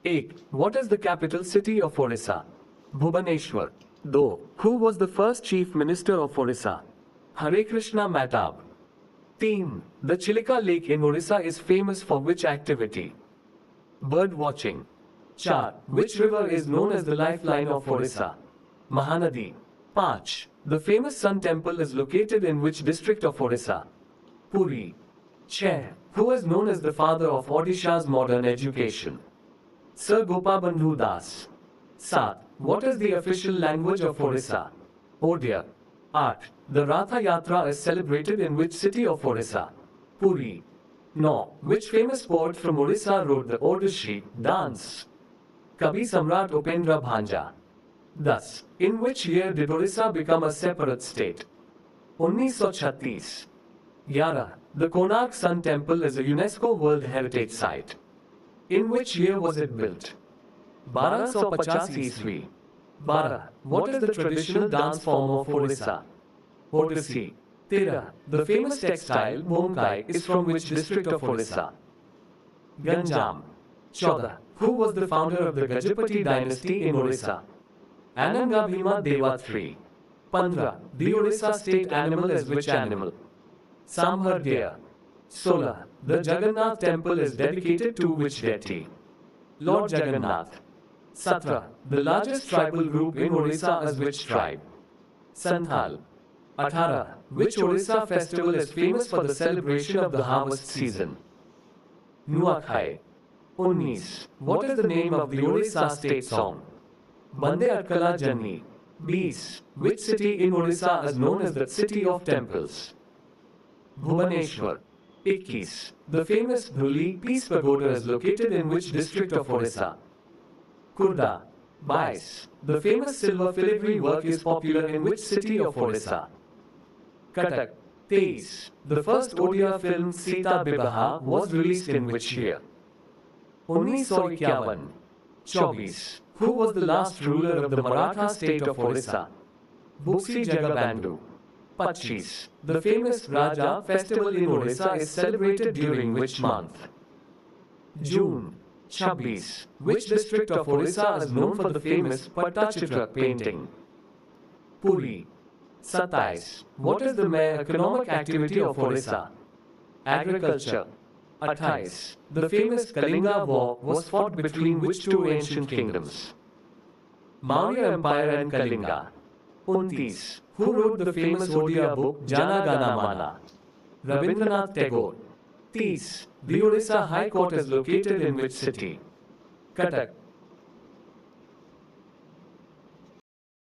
8. What is the capital city of Orissa? Bhubaneswar. 2. Who was the first chief minister of Orissa? Hare Krishna Mehtab. 3. The Chilika Lake in Orissa is famous for which activity? Bird watching. 4. Which river is known as the lifeline of Orissa? Mahanadi. 5. The famous Sun Temple is located in which district of Orissa? Puri. 6. Who is known as the father of Odisha's modern education? Sir Gopabandhu Das. 7. What is the official language of Orissa? Odia. 8. The Ratha Yatra is celebrated in which city of Orissa? Puri. 9. Which famous poet from Orissa wrote the Odissi dance? Kavi Samrat Upendra Bhanja. 10. In which year did Orissa become a separate state? 1936. 11. The Konark Sun Temple is a UNESCO World Heritage Site. In which year was it built? 1250 Iswi. 12. What is the traditional dance form of Orissa? Odissi. 13. The famous textile Bomkai is from which district of Orissa? Ganjam. 14. Who was the founder of the Gajapati dynasty in Orissa? Anangabhima Deva III. 15. The Orissa state animal is which animal? Samhar deer. 16. The Jagannath temple is dedicated to which deity? Lord Jagannath. 17. The largest tribal group in Orissa is which tribe? Santhal. 18. Which Orissa festival is famous for the celebration of the harvest season? Nuakhai. 19. What is the name of the Orissa state song? Bande Atkala Janni. 20. Which city in Orissa is known as the city of temples? Bhubaneswar. 21. The famous Dhuli Peace Pagoda is located in which district of Orissa? Kurda. 22. The famous silver filigree work is popular in which city of Orissa? Cuttack. 23. The first Odia film Sita Bibaha was released in which year? 1951. 24. Who was the last ruler of the Maratha state of Orissa? Bhuksi Jagabandhu. 25. The famous Raja festival in Orissa is celebrated during which month? June. 26. Which district of Orissa is known for the famous Pattachitra painting? Puri. 27. What is the main economic activity of Orissa? Agriculture. 28. The famous Kalinga War was fought between which two ancient kingdoms? Maurya Empire and Kalinga. 29. Who wrote the famous Odia book Jana Gana Mana? Rabindranath Tagore. 30. The Orissa High Court is located in which city? Cuttack.